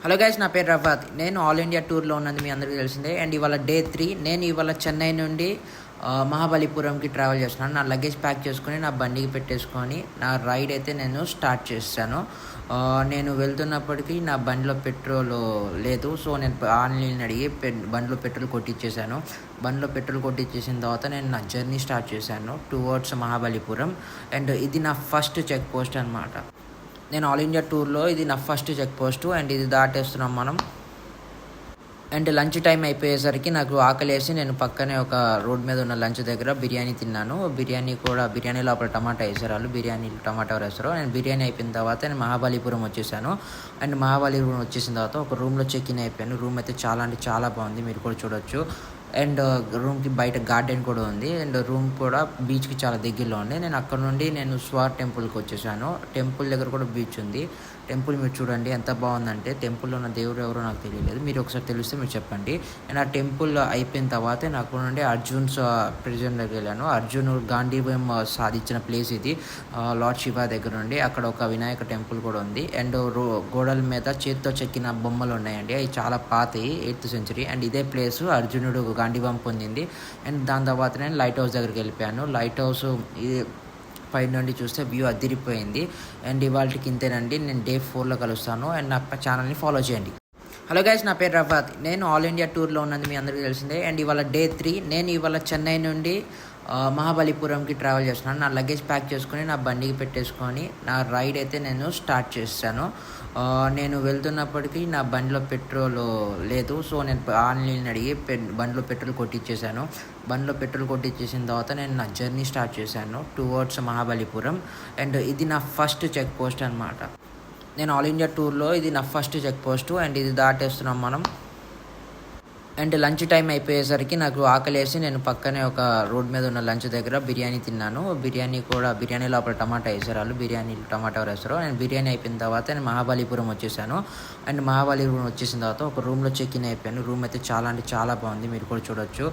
Hello guys, నా పేరు రఫాత్. నేను ఆల్ ఇండియా టూర్లో ఉన్నది మీ అందరికీ తెలిసిందే. అండ్ ఇవాళ డే 3. నేను ఇవాళ చెన్నై నుండి మహాబలిపురంకి ట్రావెల్ చేస్తున్నాను. నా లగేజ్ ప్యాక్ చేసుకొని నా బండికి పెట్టేసుకొని నా రైడ్ అయితే నేను స్టార్ట్ చేస్తాను. నేను వెళ్తున్నప్పటికీ నా బండిలో పెట్రోల్ లేదు. సో నేను ఆన్లైన్ అడిగి బండిలో పెట్రోల్ కొట్టించేసాను. బండిలో పెట్రోల్ కొట్టించేసిన తర్వాత నేను నా జర్నీ స్టార్ట్ చేశాను టువర్డ్స్ మహాబలిపురం. అండ్ ఇది నా ఫస్ట్ చెక్ పోస్ట్ అనమాట. నేను ఆల్ ఇండియా టూర్లో ఇది నా ఫస్ట్ చెక్ పోస్ట్. అండ్ ఇది దాటేస్తున్నాం మనం. అండ్ లంచ్ టైం అయిపోయేసరికి నాకు ఆకలేసి నేను పక్కనే ఒక రోడ్ మీద ఉన్న లంచ్ దగ్గర బిర్యానీ తిన్నాను. బిర్యానీ లోపల టమాటా వేసారు వాళ్ళు. బిర్యానీ టమాటా వేస్తారు. నేను బిర్యానీ అయిపోయిన తర్వాత నేను మహాబలిపురం వచ్చేసాను. అండ్ మహాబలిపురం వచ్చేసిన తర్వాత ఒక రూమ్లో చెక్ ఇన్ అయిపోయాను. రూమ్ అయితే చాలా అంటే చాలా బాగుంది, మీరు కూడా చూడొచ్చు. అండ్ రూమ్కి బయట గార్డెన్ కూడా ఉంది. అండ్ రూమ్ కూడా బీచ్కి చాలా దగ్గరలో ఉంది. నేను అక్కడ నుండి స్వార్ టెంపుల్కి వచ్చేసాను. టెంపుల్ దగ్గర కూడా బీచ్ ఉంది. టెంపుల్ మీరు చూడండి ఎంత బాగుందంటే, టెంపుల్లో ఉన్న దేవుడు ఎవరో నాకు తెలియలేదు, మీరు ఒకసారి తెలిస్తే మీరు చెప్పండి. అండ్ ఆ టెంపుల్ అయిపోయిన తర్వాత నాకు నుండి అర్జున్స్ ప్రిజన్ దగ్గర వెళ్ళాను. అర్జున్ గాంధీవం సాధించిన ప్లేస్ ఇది. లార్డ్ శివ దగ్గర నుండి అక్కడ ఒక వినాయక టెంపుల్ కూడా ఉంది. అండ్ గోడల మీద చేతితో చెక్కిన బొమ్మలు ఉన్నాయండి. అవి చాలా పాతవి, 8th century. అండ్ ఇదే ప్లేస్ అర్జునుడు గాంధీవం పొందింది. అండ్ దాని తర్వాత నేను లైట్ హౌస్ దగ్గరికి వెళ్ళిపోయాను. లైట్ హౌస్ పై నుండి చూస్తే వ్యూ అదిరిపోయింది. అండ్ ఇవాళకి ఇంతేనండి. నేను డే 4లో కలుస్తాను. అండ్ నా ఛానల్ని ఫాలో చేయండి. హలో గైస్, నా పేరు రఫాత్. నేను ఆల్ ఇండియా టూర్లో ఉన్నది మీ అందరికీ తెలిసిందే. అండ్ ఇవాళ డే 3. నేను ఇవాళ చెన్నై నుండి మహాబలిపురంకి ట్రావెల్ చేస్తున్నాను. నా లగేజ్ ప్యాక్ చేసుకొని నా బండికి పెట్టేసుకొని నా రైడ్ అయితే నేను స్టార్ట్ చేస్తాను. నేను వెళ్తున్నప్పటికీ నా బండిలో పెట్రోల్ లేదు. సో నేను ఆన్లైన్ అడిగి బండిలో పెట్రోల్ కొట్టించేసాను. బండిలో పెట్రోల్ కొట్టించేసిన తర్వాత నేను నా జర్నీ స్టార్ట్ చేశాను టువర్డ్స్ మహాబలిపురం. అండ్ ఇది నా ఫస్ట్ చెక్ పోస్ట్ అనమాట. నేను ఆల్ ఇండియా టూర్లో ఇది నా ఫస్ట్ చెక్ పోస్ట్. అండ్ ఇది దాటేస్తున్నాం మనం. అండ్ లంచ్ టైం అయిపోయేసరికి నాకు ఆకలేసి నేను పక్కనే ఒక రోడ్ మీద ఉన్న లంచ్ దగ్గర బిర్యానీ తిన్నాను. బిర్యానీ లోపల టమాటా వేసారు వాళ్ళు. బిర్యానీ టమాటా వేస్తారు. నేను బిర్యానీ అయిపోయిన తర్వాత నేను మహాబలిపురం వచ్చేసాను. అండ్ మహాబలిపురం వచ్చేసిన తర్వాత ఒక రూమ్లో చెక్ ఇన్ అయిపోయాను. రూమ్ అయితే చాలా అంటే చాలా బాగుంది, మీరు కూడా చూడొచ్చు.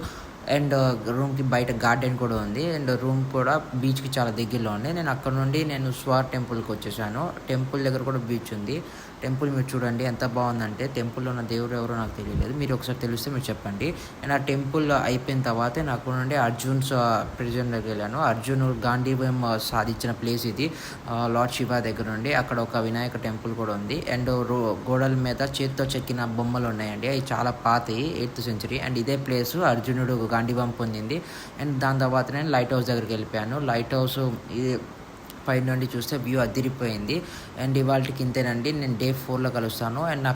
అండ్ రూమ్కి బయట గార్డెన్ కూడా ఉంది. అండ్ రూమ్ కూడా బీచ్కి చాలా దగ్గరలో ఉంది. నేను అక్కడ నుండి స్వార్ టెంపుల్కి వచ్చేసాను. టెంపుల్ దగ్గర కూడా బీచ్ ఉంది. టెంపుల్ మీరు చూడండి ఎంత బాగుందంటే, టెంపుల్లో ఉన్న దేవుడు ఎవరో నాకు తెలియలేదు, మీరు ఒకసారి తెలిస్తే మీరు చెప్పండి. అండ్ ఆ టెంపుల్ అయిపోయిన తర్వాత నాకు నుండి అర్జున్స్ ప్రిజన్ దగ్గర వెళ్ళాను. అర్జున్ గాంధీవం సాధించిన ప్లేస్ ఇది. లార్డ్ శివ దగ్గర నుండి అక్కడ ఒక వినాయక టెంపుల్ కూడా ఉంది. అండ్ గోడల మీద చేతితో చెక్కిన బొమ్మలు ఉన్నాయండి. అవి చాలా పాతవి, 8th century. అండ్ ఇదే ప్లేస్ అర్జునుడు గాంధీవం పొందింది. అండ్ దాని తర్వాత నేను లైట్ హౌస్ దగ్గరికి వెళ్ళిపోయాను. లైట్ హౌస్ పై నుండి చూస్తే వ్యూ అదిరిపోయింది. అండ్ ఇవాళకి ఇంతేనండి. నేను డే 4లో కలుస్తాను. అండ్ నా